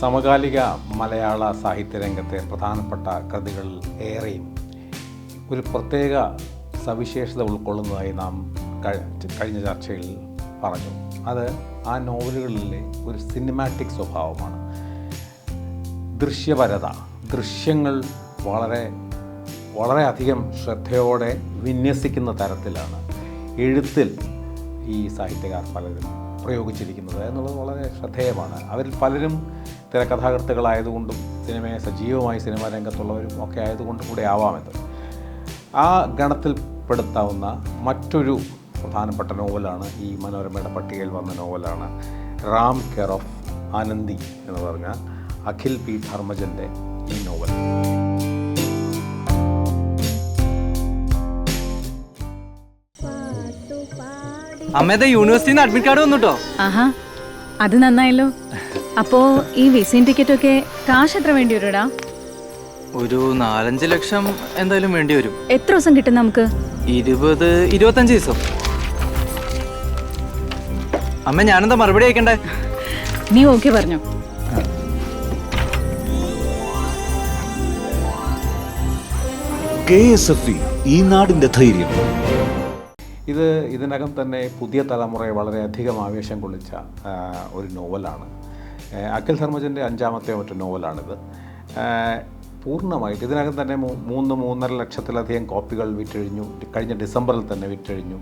സമകാലിക മലയാള സാഹിത്യരംഗത്തെ പ്രധാനപ്പെട്ട കൃതികളിൽ ഏറെയും ഒരു പ്രത്യേക സവിശേഷത ഉൾക്കൊള്ളുന്നതായി നാം കഴിഞ്ഞ ചർച്ചയിൽ പറഞ്ഞു. അത് ആ നോവലുകളിലെ ഒരു സിനിമാറ്റിക് സ്വഭാവമാണ്. ദൃശ്യപരത, ദൃശ്യങ്ങൾ വളരെയധികം ശ്രദ്ധയോടെ വിന്യസിക്കുന്ന തരത്തിലാണ് എഴുത്തിൽ ഈ സാഹിത്യകാർ പലരും പ്രയോഗിച്ചിരിക്കുന്നത് എന്നുള്ളത് വളരെ ശ്രദ്ധേയമാണ്. അവരിൽ പലരും തിരക്കഥാകൃത്തുകളായതുകൊണ്ടും സിനിമയെ സജീവമായി സിനിമാ രംഗത്തുള്ളവരും ഒക്കെ ആയതുകൊണ്ട് കൂടെ ആവാമെന്ന്. ആ ഗണത്തിൽപ്പെടുത്താവുന്ന മറ്റൊരു പ്രധാനപ്പെട്ട നോവലാണ് ഈ മനോരമയുടെ പട്ടികയിൽ വന്ന നോവലാണ് റാം കെയർ ഓഫ് ആനന്ദി എന്ന് പറഞ്ഞ അഖിൽ പി ധർമ്മജൻ്റെ ഈ നോവൽ. അമ്മേടെ യൂണിവേഴ്സിറ്റിന്ന് അഡ്മിറ്റ് കാർഡ് വന്നിട്ടോ? ആഹാ, അത് നന്നായല്ലോ. അപ്പോ ഈ വിസയും ടിക്കറ്റൊക്കെ കാശ് എത്ര വേണ്ടി വരുടാ? ഒരു 4-5 ലക്ഷം എന്തായാലും വേണ്ടി വരും. എത്ര ദിവസം കിട്ടും നമുക്ക്? 20-25 ദിവസം. അമ്മ ഞാനെന്താ മറുപടി അയക്കണ്ടേ? നീ ഓക്കെ പറഞ്ഞോ? KSFE, ഈ നാടിന്റെ ധൈര്യം. ഇതിനകം തന്നെ പുതിയ തലമുറയെ വളരെയധികം ആവേശം കൊള്ളിച്ച ഒരു നോവലാണ്. അഖിൽ ധർമ്മജൻ്റെ 5ാമത്തെ മറ്റൊരു നോവലാണിത്. പൂർണ്ണമായിട്ട് ഇതിനകം തന്നെ 3-3.5 ലക്ഷത്തിലധികം കോപ്പികൾ വിറ്റഴിഞ്ഞു. കഴിഞ്ഞ ഡിസംബറിൽ തന്നെ വിറ്റഴിഞ്ഞു.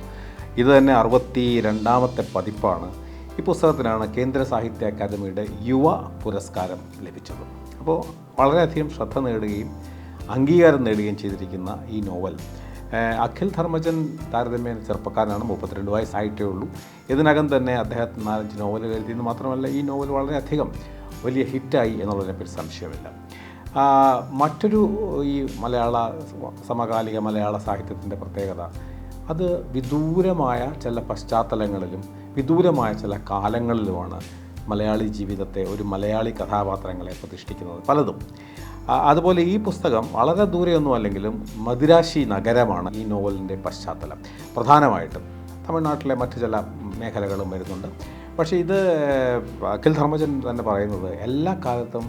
ഇത് തന്നെ 62ാമത്തെ പതിപ്പാണ്. ഈ പുസ്തകത്തിനാണ് കേന്ദ്ര സാഹിത്യ അക്കാദമിയുടെ യുവ പുരസ്കാരം ലഭിച്ചത്. അപ്പോൾ വളരെയധികം ശ്രദ്ധ നേടുകയും അംഗീകാരം നേടുകയും ചെയ്തിരിക്കുന്ന ഈ നോവൽ, അഖിൽ ധർമ്മജൻ താരതമ്യേന ചെറുപ്പക്കാരനാണ്, 32 വയസ്സായിട്ടേ ഉള്ളൂ. ഇതിനകം തന്നെ അദ്ദേഹത്തിന് 4-5 നോവലുകൾ എഴുതിയെന്ന് മാത്രമല്ല ഈ നോവൽ വളരെയധികം വലിയ ഹിറ്റായി എന്നുള്ളതിനെപ്പറ്റി സംശയമില്ല. മറ്റൊരു ഈ സമകാലിക മലയാള സാഹിത്യത്തിൻ്റെ പ്രത്യേകത, അത് വിദൂരമായ ചില പശ്ചാത്തലങ്ങളിലും വിദൂരമായ ചില കാലങ്ങളിലുമാണ് മലയാളി ജീവിതത്തെ, ഒരു മലയാളി കഥാപാത്രങ്ങളെ പ്രതിഷ്ഠിക്കുന്നത് പലതും. അതുപോലെ ഈ പുസ്തകം വളരെ ദൂരെയൊന്നും അല്ലെങ്കിലും മദിരാശി നഗരമാണ് ഈ നോവലിൻ്റെ പശ്ചാത്തലം. പ്രധാനമായിട്ടും തമിഴ്നാട്ടിലെ മറ്റു ചില മേഖലകളും വരുന്നുണ്ട്. പക്ഷേ ഇത് അഖിൽ ധർമ്മജൻ തന്നെ പറയുന്നത് എല്ലാ കാലത്തും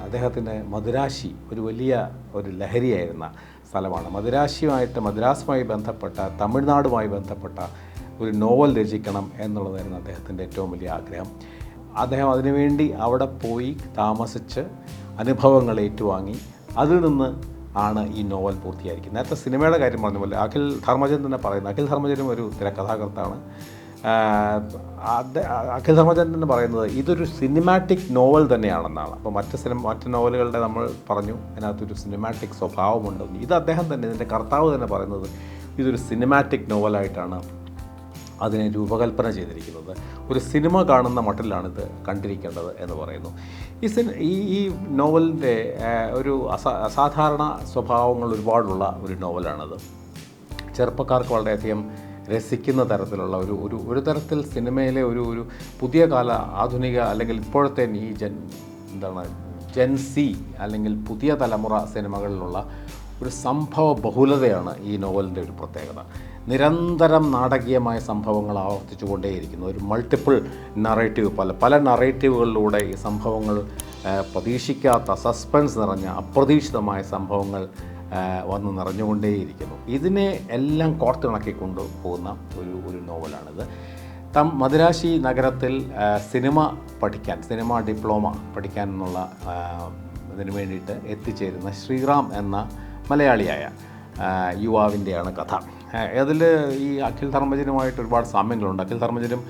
അദ്ദേഹത്തിന് മദിരാശി ഒരു വലിയ ഒരു ലഹരിയായിരുന്ന സ്ഥലമാണ്. മദ്രാസുമായി ബന്ധപ്പെട്ട, തമിഴ്നാടുമായി ബന്ധപ്പെട്ട ഒരു നോവൽ രചിക്കണം എന്നുള്ളതായിരുന്നു അദ്ദേഹത്തിൻ്റെ ഏറ്റവും വലിയ ആഗ്രഹം. അദ്ദേഹം അതിനുവേണ്ടി അവിടെ പോയി താമസിച്ച് അനുഭവങ്ങൾ ഏറ്റുവാങ്ങി അതിൽ നിന്ന് ആണ് ഈ നോവൽ പൂർത്തിയായിരിക്കുന്നത്. നേരത്തെ സിനിമയുടെ കാര്യം പറഞ്ഞ പോലെ അഖിൽ ധർമ്മജൻ തന്നെ പറയുന്നത്, അഖിൽ ധർമ്മജനും ഒരു തിരക്കഥാകൃത്താണ്. അഖിൽ ധർമ്മജൻ തന്നെ പറയുന്നത് ഇതൊരു സിനിമാറ്റിക് നോവൽ തന്നെയാണെന്നാണ്. അപ്പോൾ മറ്റ് നോവലുകളുടെ നമ്മൾ പറഞ്ഞു അതിനകത്തൊരു സിനിമാറ്റിക് സ്വഭാവമുണ്ടെന്ന്. ഇത് അദ്ദേഹം തന്നെ, ഇതിൻ്റെ കർത്താവ് തന്നെ പറയുന്നത് ഇതൊരു സിനിമാറ്റിക് നോവലായിട്ടാണ് അതിനെ രൂപകൽപ്പന ചെയ്തിരിക്കുന്നത്. ഒരു സിനിമ കാണുന്ന മട്ടിലാണിത് കണ്ടിരിക്കേണ്ടത് എന്ന് പറയുന്നു. ഈ നോവലിൻ്റെ ഒരു അസാധാരണ സ്വഭാവങ്ങൾ ഒരുപാടുള്ള ഒരു നോവലാണത്. ചെറുപ്പക്കാർക്ക് വളരെയധികം രസിക്കുന്ന തരത്തിലുള്ള ഒരു തരത്തിൽ സിനിമയിലെ ഒരു പുതിയ കാല ആധുനിക അല്ലെങ്കിൽ ഇപ്പോഴത്തെ ഈ ജെൻസി അല്ലെങ്കിൽ പുതിയ തലമുറ സിനിമകളിലുള്ള ഒരു സംഭവ ബഹുലതയാണ് ഈ നോവലിൻ്റെ ഒരു പ്രത്യേകത. നിരന്തരം നാടകീയമായ സംഭവങ്ങൾ ആവർത്തിച്ചുകൊണ്ടേയിരിക്കുന്നു. ഒരു മൾട്ടിപ്പിൾ നറേറ്റീവ്, പല നറേറ്റീവുകളിലൂടെ ഈ സംഭവങ്ങൾ, പ്രതീക്ഷിക്കാത്ത സസ്പെൻസ് നിറഞ്ഞ അപ്രതീക്ഷിതമായ സംഭവങ്ങൾ വന്ന് നിറഞ്ഞുകൊണ്ടേയിരിക്കുന്നു. ഇതിനെ എല്ലാം കോർത്തിണക്കിക്കൊണ്ട് പോകുന്ന ഒരു നോവലാണിത്. മദിരാശി നഗരത്തിൽ സിനിമ ഡിപ്ലോമ പഠിക്കാൻ എന്നുള്ള ഇതിനു വേണ്ടിയിട്ട് എത്തിച്ചേരുന്ന ശ്രീറാം എന്ന മലയാളിയായ യുവാവിൻ്റെയാണ് കഥ. അതിൽ ഈ അഖിൽ ധർമ്മജനുമായിട്ട് ഒരുപാട് സാമ്യങ്ങളുണ്ട്. അഖിൽ ധർമ്മജനും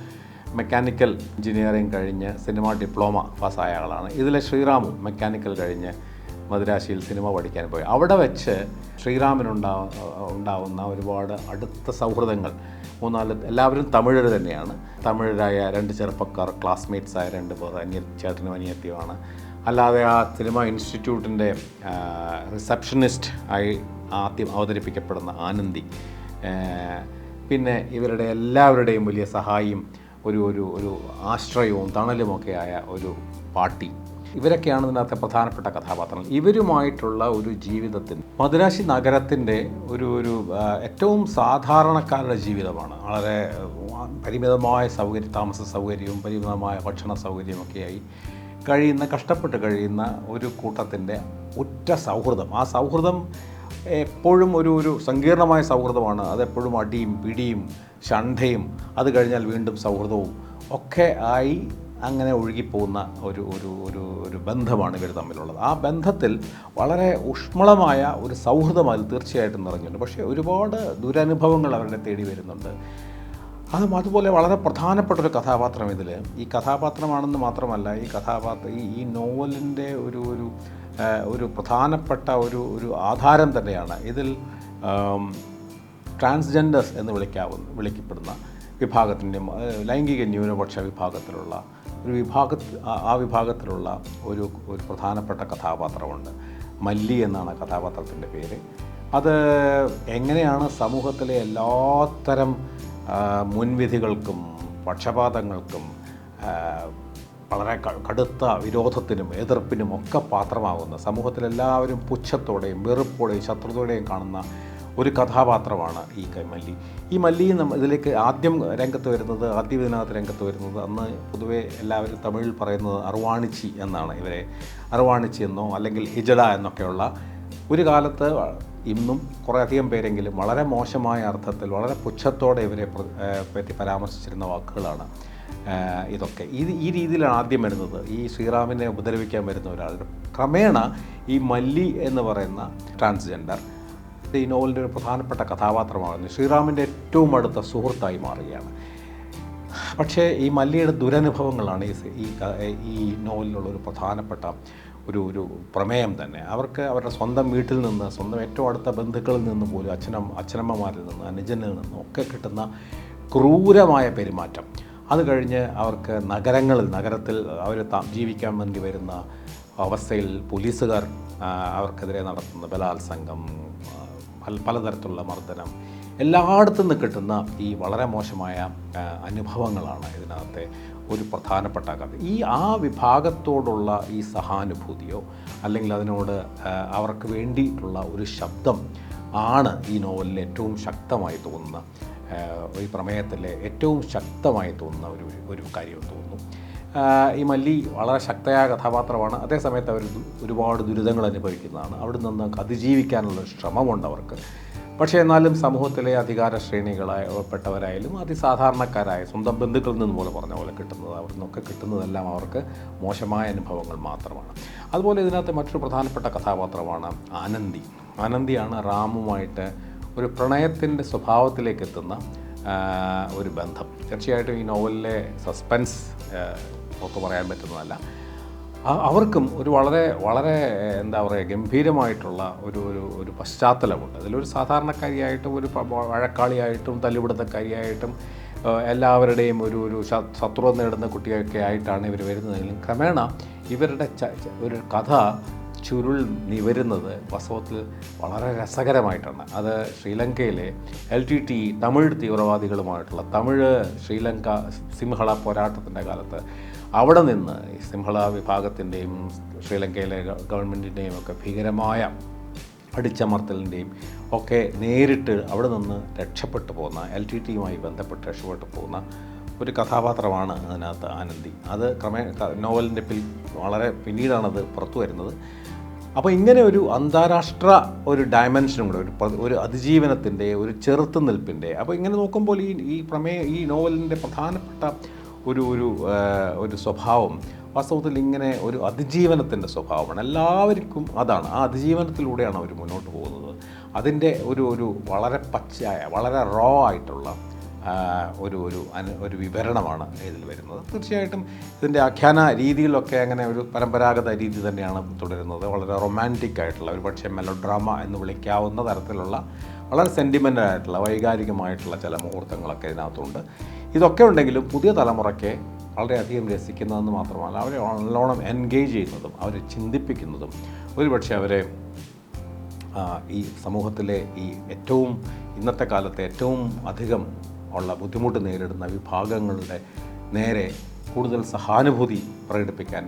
മെക്കാനിക്കൽ എഞ്ചിനീയറിംഗ് കഴിഞ്ഞ് സിനിമ ഡിപ്ലോമ പാസ്സായ ആളാണ്. ഇതിലെ ശ്രീറാമും മെക്കാനിക്കൽ കഴിഞ്ഞ് മദിരാശിയിൽ സിനിമ പഠിക്കാൻ പോയി. അവിടെ വെച്ച് ശ്രീറാമിനുണ്ടാവുന്ന ഒരുപാട് അടുത്ത സൗഹൃദങ്ങൾ, 3-4 എല്ലാവരും തമിഴർ തന്നെയാണ്. തമിഴരായ 2 ചെറുപ്പക്കാർ, ക്ലാസ്മേറ്റ്സായ 2 പേർ, ചേട്ടനും അനിയത്തിയുമാണ്. അല്ലാതെ ആ സിനിമ ഇൻസ്റ്റിറ്റ്യൂട്ടിൻ്റെ റിസപ്ഷനിസ്റ്റ് ആയി ആദ്യം അവതരിപ്പിക്കപ്പെടുന്ന ആനന്ദി, പിന്നെ ഇവരുടെ എല്ലാവരുടെയും വലിയ സഹായിയും ഒരു ആശ്രയവും തണലുമൊക്കെയായ ഒരു പാട്ടി, ഇവരൊക്കെയാണ് ഇതിനകത്തെ പ്രധാനപ്പെട്ട കഥാപാത്രങ്ങൾ. ഇവരുമായിട്ടുള്ള ഒരു ജീവിതത്തിന് മദുരാശി നഗരത്തിൻ്റെ ഏറ്റവും സാധാരണക്കാരുടെ ജീവിതമാണ്. വളരെ പരിമിതമായ താമസ സൗകര്യവും പരിമിതമായ ഭക്ഷണ സൗകര്യമൊക്കെയായി കഷ്ടപ്പെട്ട് കഴിയുന്ന ഒരു കൂട്ടത്തിൻ്റെ ഉറ്റ സൗഹൃദം. ആ സൗഹൃദം എപ്പോഴും ഒരു സങ്കീർണമായ സൗഹൃദമാണ്. അതെപ്പോഴും അടിയും പിടിയും ശണ്ഠയും അത് കഴിഞ്ഞാൽ വീണ്ടും സൗഹൃദവും ഒക്കെ ആയി അങ്ങനെ ഒഴുകിപ്പോകുന്ന ഒരു ബന്ധമാണ് ഇവർ തമ്മിലുള്ളത്. ആ ബന്ധത്തിൽ വളരെ ഊഷ്മളമായ ഒരു സൗഹൃദം അതിൽ തീർച്ചയായിട്ടും നിറഞ്ഞുണ്ട്. പക്ഷേ ഒരുപാട് ദുരനുഭവങ്ങൾ അവരുടെ തേടി വരുന്നുണ്ട്. അതുപോലെ വളരെ പ്രധാനപ്പെട്ടൊരു കഥാപാത്രം ഇതിൽ. ഈ കഥാപാത്രമാണെന്ന് മാത്രമല്ല, ഈ നോവലിൻ്റെ ഒരു പ്രധാനപ്പെട്ട ഒരു ആധാരം തന്നെയാണ്. ഇതിൽ ട്രാൻസ്ജെൻഡേഴ്സ് എന്ന് വിളിക്കപ്പെടുന്ന വിഭാഗത്തിൻ്റെ ലൈംഗിക ന്യൂനപക്ഷ വിഭാഗത്തിലുള്ള വിഭാഗത്തിലുള്ള ഒരു പ്രധാനപ്പെട്ട കഥാപാത്രമുണ്ട്. മല്ലി എന്നാണ് കഥാപാത്രത്തിൻ്റെ പേര്. അത് എങ്ങനെയാണ് സമൂഹത്തിലെ എല്ലാത്തരം മുൻവിധികൾക്കും പക്ഷപാതങ്ങൾക്കും വളരെ കടുത്ത വിരോധത്തിനും എതിർപ്പിനും ഒക്കെ പാത്രമാകുന്ന, സമൂഹത്തിലെല്ലാവരും പുച്ഛത്തോടെയും വെറുപ്പോടെയും ശത്രുതയോടെയും കാണുന്ന ഒരു കഥാപാത്രമാണ് ഈ മല്ലി ഇതിലേക്ക് ആദ്യം ഇതിനകത്ത് രംഗത്ത് വരുന്നത് അന്ന് പൊതുവേ എല്ലാവരും തമിഴിൽ പറയുന്നത് അറുവാണിച്ചി എന്നാണ്. ഇവരെ അറുവാണിച്ചി എന്നോ അല്ലെങ്കിൽ ഹിജഡ എന്നൊക്കെയുള്ള ഒരു കാലത്ത് ഇന്നും കുറേയധികം പേരെങ്കിലും വളരെ മോശമായ അർത്ഥത്തിൽ വളരെ പുച്ഛത്തോടെ ഇവരെ പറ്റി പരാമർശിച്ചിരുന്ന വാക്കുകളാണ് ഇതൊക്കെ. ഈ രീതിയിലാണ് ആദ്യം വരുന്നത്. ഈ ശ്രീറാമിനെ ഉപദ്രവിക്കാൻ വരുന്ന ഒരാളുടെ ക്രമേണ ഈ മല്ലി എന്ന് പറയുന്ന ട്രാൻസ്ജെൻഡർ ഈ നോവലിൻ്റെ ഒരു പ്രധാനപ്പെട്ട കഥാപാത്രമാകുന്നു. ശ്രീറാമിൻ്റെ ഏറ്റവും അടുത്ത സുഹൃത്തായി മാറുകയാണ്. പക്ഷേ ഈ മല്ലിയുടെ ദുരനുഭവങ്ങളാണ് ഈ നോവലിലുള്ള ഒരു പ്രധാനപ്പെട്ട ഒരു പ്രമേയം തന്നെ. അവർക്ക് അവരുടെ സ്വന്തം വീട്ടിൽ നിന്ന്, സ്വന്തം ഏറ്റവും അടുത്ത ബന്ധുക്കളിൽ നിന്ന് പോലും, അച്ഛനമ്മമാരിൽ നിന്ന്, അനുജനിൽ നിന്നും ഒക്കെ കിട്ടുന്ന ക്രൂരമായ പെരുമാറ്റം, അത് കഴിഞ്ഞ് അവർക്ക് നഗരത്തിൽ അവർ ജീവിക്കാൻ വേണ്ടി വരുന്ന അവസ്ഥയിൽ പോലീസുകാർ അവർക്കെതിരെ നടത്തുന്ന ബലാത്സംഗം, പലതരത്തിലുള്ള മർദ്ദനം, എല്ലായിടത്തു നിന്ന് കിട്ടുന്ന ഈ വളരെ മോശമായ അനുഭവങ്ങളാണ് ഇതിനകത്തെ ഒരു പ്രധാനപ്പെട്ട കഥ. ആ വിഭാഗത്തോടുള്ള ഈ സഹാനുഭൂതിയോ അല്ലെങ്കിൽ അതിനോട് അവർക്ക് വേണ്ടിയിട്ടുള്ള ഒരു ശബ്ദം ആണ് ഈ നോവലിൽ ഏറ്റവും ശക്തമായി തോന്നുന്ന, ഈ പ്രമേയത്തിലെ ഏറ്റവും ശക്തമായി തോന്നുന്ന ഒരു കാര്യം തോന്നുന്നു. ഈ മല്ലി വളരെ ശക്തയായ കഥാപാത്രമാണ്. അതേസമയത്ത് അവർ ഒരുപാട് ദുരിതങ്ങൾ അനുഭവിക്കുന്നതാണ്. അവിടെ നിന്ന് അതിജീവിക്കാനുള്ള ശ്രമമുണ്ട് അവർക്ക്. പക്ഷേ എന്നാലും സമൂഹത്തിലെ അധികാര ശ്രേണികളായപ്പെട്ടവരായാലും അതിസാധാരണക്കാരായ സ്വന്തം ബന്ധുക്കളിൽ നിന്ന് പറഞ്ഞ പോലെ അവിടെ നിന്നൊക്കെ കിട്ടുന്നതെല്ലാം അവർക്ക് മോശമായ അനുഭവങ്ങൾ മാത്രമാണ്. അതുപോലെ ഇതിനകത്ത് മറ്റൊരു പ്രധാനപ്പെട്ട കഥാപാത്രമാണ് ആനന്ദിയാണ് റാമുമായിട്ട് ഒരു പ്രണയത്തിൻ്റെ സ്വഭാവത്തിലേക്ക് എത്തുന്ന ഒരു ബന്ധം. തീർച്ചയായിട്ടും ഈ നോവലിലെ സസ്പെൻസ് പുറത്ത് പറയാൻ പറ്റുന്നതല്ല. അവർക്കും ഒരു വളരെ എന്താ പറയുക, ഗംഭീരമായിട്ടുള്ള ഒരു പശ്ചാത്തലമുണ്ട്. അതിലൊരു സാധാരണക്കാരിയായിട്ടും ഒരു വഴക്കാളിയായിട്ടും തല്ലുപിടുത്തക്കാരിയായിട്ടും എല്ലാവരുടെയും ഒരു ശത്രുത നേടുന്ന കുട്ടിയൊക്കെ ആയിട്ടാണ് ഇവർ വരുന്നതെങ്കിലും ക്രമേണ ഇവരുടെ ഒരു കഥ ചുരുൾ നിവരുന്നത് വാസ്തവത്തിൽ വളരെ രസകരമായിട്ടാണ്. അത് ശ്രീലങ്കയിലെ LTT തമിഴ് തീവ്രവാദികളുമായിട്ടുള്ള ശ്രീലങ്ക സിംഹള പോരാട്ടത്തിൻ്റെ കാലത്ത് അവിടെ നിന്ന് ഈ സിംഹള വിഭാഗത്തിൻ്റെയും ശ്രീലങ്കയിലെ ഗവൺമെൻറ്റിൻ്റെയും ഒക്കെ ഭീകരമായ അടിച്ചമർത്തലിൻ്റെയും ഒക്കെ നേരിട്ട് അവിടെ നിന്ന് രക്ഷപ്പെട്ടു പോകുന്ന, LTTയുമായി ബന്ധപ്പെട്ട് രക്ഷപ്പെട്ടു പോകുന്ന ഒരു കഥാപാത്രമാണ് അതിനകത്ത് ആനന്ദി. അത് നോവലിൻ്റെ വളരെ പിന്നീടാണത് പുറത്തു വരുന്നത്. അപ്പോൾ ഇങ്ങനെ ഒരു അന്താരാഷ്ട്ര ഒരു ഡയമെൻഷനും കൂടെ, ഒരു അതിജീവനത്തിൻ്റെ, ഒരു ചെറുത്തുനിൽപ്പിൻ്റെ, അപ്പോൾ ഇങ്ങനെ നോക്കുമ്പോൾ ഈ നോവലിൻ്റെ പ്രധാനപ്പെട്ട ഒരു സ്വഭാവം വാസ്തവത്തിൽ ഇങ്ങനെ ഒരു അതിജീവനത്തിൻ്റെ സ്വഭാവമാണ്. എല്ലാവർക്കും അതാണ്, ആ അതിജീവനത്തിലൂടെയാണ് അവർ മുന്നോട്ട് പോകുന്നത്. അതിൻ്റെ ഒരു വളരെ പച്ചയായ, വളരെ റോ ആയിട്ടുള്ള ഒരു വിവരണമാണ് ഇതിൽ വരുന്നത്. തീർച്ചയായിട്ടും ഇതിൻ്റെ ആഖ്യാന രീതിയിലൊക്കെ അങ്ങനെ ഒരു പരമ്പരാഗത രീതി തന്നെയാണ് തുടരുന്നത്. വളരെ റൊമാൻറ്റിക് ആയിട്ടുള്ള, ഒരു പക്ഷേ മെലോഡ്രാമ എന്ന് വിളിക്കാവുന്ന തരത്തിലുള്ള വളരെ സെൻറ്റിമെൻ്റൽ ആയിട്ടുള്ള, വൈകാരികമായിട്ടുള്ള ചില മുഹൂർത്തങ്ങളൊക്കെ ഇതിനകത്തുണ്ട്. ഇതൊക്കെ ഉണ്ടെങ്കിലും പുതിയ തലമുറയ്ക്ക് വളരെയധികം രസിക്കുന്നതെന്ന് മാത്രമല്ല, അവരെ നല്ലോണം എൻഗേജ് ചെയ്യുന്നതും അവരെ ചിന്തിപ്പിക്കുന്നതും ഒരുപക്ഷെ അവരെ ഈ സമൂഹത്തിലെ ഇന്നത്തെ കാലത്തെ ഏറ്റവും അധികം ഉള്ള ബുദ്ധിമുട്ട് നേരിടുന്ന വിഭാഗങ്ങളുടെ നേരെ കൂടുതൽ സഹാനുഭൂതി പ്രകടിപ്പിക്കാൻ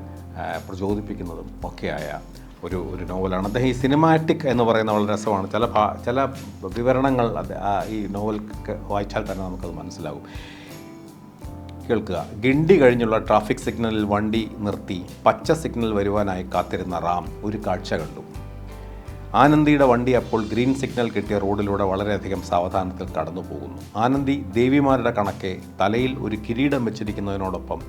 പ്രചോദിപ്പിക്കുന്നതും ഒക്കെയായ ഒരു നോവലാണ്. അദ്ദേഹം ഈ സിനിമാറ്റിക് എന്ന് പറയുന്ന വളരെ രസമാണ്. ചില വിവരണങ്ങൾ ഈ നോവൽ വായിച്ചാൽ തന്നെ നമുക്കത് മനസ്സിലാകും. കേൾക്കുക. ഗിണ്ടി കഴിഞ്ഞുള്ള ട്രാഫിക് സിഗ്നലിൽ വണ്ടി നിർത്തി പച്ച സിഗ്നൽ വരുവാനായി കാത്തിരുന്ന റാം ഒരു കാഴ്ച കണ്ടു. ആനന്ദിയുടെ വണ്ടി അപ്പോൾ ഗ്രീൻ സിഗ്നൽ കിട്ടിയ റോഡിലൂടെ വളരെയധികം സാവധാനത്തിൽ കടന്നു പോകുന്നു. ആനന്ദി ദേവിമാരുടെ കണക്കെ തലയിൽ ഒരു കിരീടം വെച്ചിരിക്കുന്നതിനോടൊപ്പം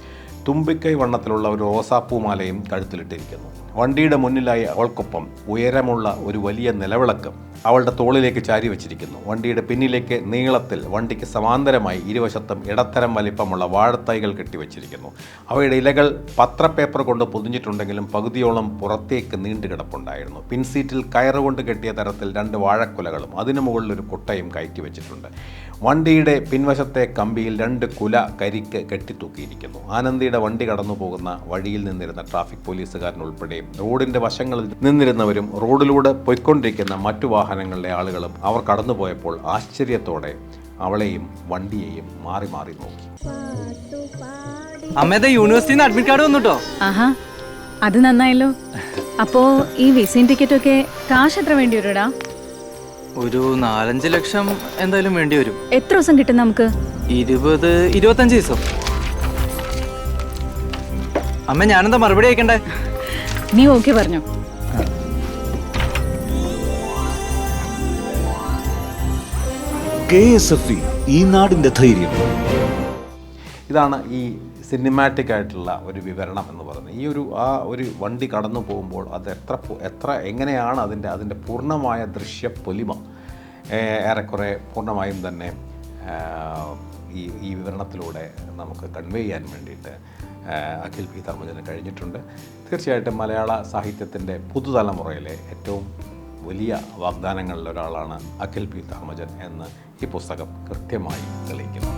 തുമ്പിക്കൈ വണ്ണത്തിലുള്ള ഒരു റോസാപ്പൂമാലയും കഴുത്തിലിട്ടിരിക്കുന്നു. വണ്ടിയുടെ മുന്നിലായി അവൾക്കൊപ്പം ഉയരമുള്ള ഒരു വലിയ നിലവിളക്ക് അവളുടെ തോളിലേക്ക് ചാരി വെച്ചിരിക്കുന്നു. വണ്ടിയുടെ പിന്നിലേക്ക് നീളത്തിൽ വണ്ടിക്ക് സമാന്തരമായി ഇരുവശത്തും ഇടത്തരം വലിപ്പമുള്ള വാഴത്തൈകൾ കെട്ടിവെച്ചിരിക്കുന്നു. അവയുടെ ഇലകൾ പത്രപേപ്പർ കൊണ്ട് പൊതിഞ്ഞിട്ടുണ്ടെങ്കിലും പകുതിയോളം പുറത്തേക്ക് നീണ്ടുകിടപ്പുണ്ടായിരുന്നു. പിൻസീറ്റിൽ കയറുകൊണ്ട് കെട്ടിയ തരത്തിൽ 2 വാഴക്കുലകളും അതിനു മുകളിൽ ഒരു കുട്ടയും കയറ്റി വെച്ചിട്ടുണ്ട്. വണ്ടിയുടെ പിൻവശത്തെ കമ്പിയിൽ 2 കുല കരിക്ക് കെട്ടിത്തൂക്കിയിരിക്കുന്നു. ആനന്ദിയുടെ വണ്ടി കടന്നു പോകുന്ന വഴിയിൽ നിന്നിരുന്ന ട്രാഫിക് പോലീസുകാരൻ ഉൾപ്പെടെ റോഡിൻ്റെ വശങ്ങളിൽ നിന്നിരുന്നവരും റോഡിലൂടെ പോയിക്കൊണ്ടിരിക്കുന്ന മറ്റു വാഹനങ്ങളിലെ ആളുകളും അവർ കടന്നുപോയപ്പോൾ ആശ്ചര്യത്തോടെ അവളെയും വണ്ടിയെയും മാറി മാറി നോക്കി. അമ്മേടെ യൂണിവേഴ്സിറ്റിന്ന് അഡ്മിറ്റ് കാർഡ് വന്നു കേട്ടോ. ആഹാ, അത് നന്നായല്ലോ. അപ്പോ ഈ വിസയും ടിക്കറ്റൊക്കെ കാശ് എത്ര വേണ്ടി വരുടാ? ഒരു 4-5 ലക്ഷം എന്തായാലും വേണ്ടി വരും. എത്ര ദിവസം കിട്ടും നമുക്ക്? 20-25 ദിവസം. അമ്മ ഞാനെന്താ മറുപടി അയക്കണ്ടേ? നീ ഓക്കെ പറഞ്ഞോ? KSFE ഈ നാടിന്റെ ധൈര്യം. ഇതാണ് ഈ സിനിമാറ്റിക് ആയിട്ടുള്ള ഒരു വിവരണം എന്ന് പറയുന്നത്. ഈ ഒരു വണ്ടി കടന്നു പോകുമ്പോൾ അത് എത്ര എങ്ങനെയാണ് അതിൻ്റെ പൂർണ്ണമായ ദൃശ്യപ്പൊലിമ ഏറെക്കുറെ പൂർണ്ണമായും തന്നെ ഈ വിവരണത്തിലൂടെ നമുക്ക് കൺവേ ചെയ്യാൻ വേണ്ടിയിട്ട് അഖിൽ പി ധർമ്മജന് കഴിഞ്ഞിട്ടുണ്ട്. തീർച്ചയായിട്ടും മലയാള സാഹിത്യത്തിൻ്റെ പുതുതലമുറയിലെ ഏറ്റവും വലിയ വാഗ്ദാനങ്ങളിലൊരാളാണ് അഖിൽ പി ധർമ്മജൻ എന്ന് ഈ പുസ്തകം കൃത്യമായി തെളിയിക്കുന്നു.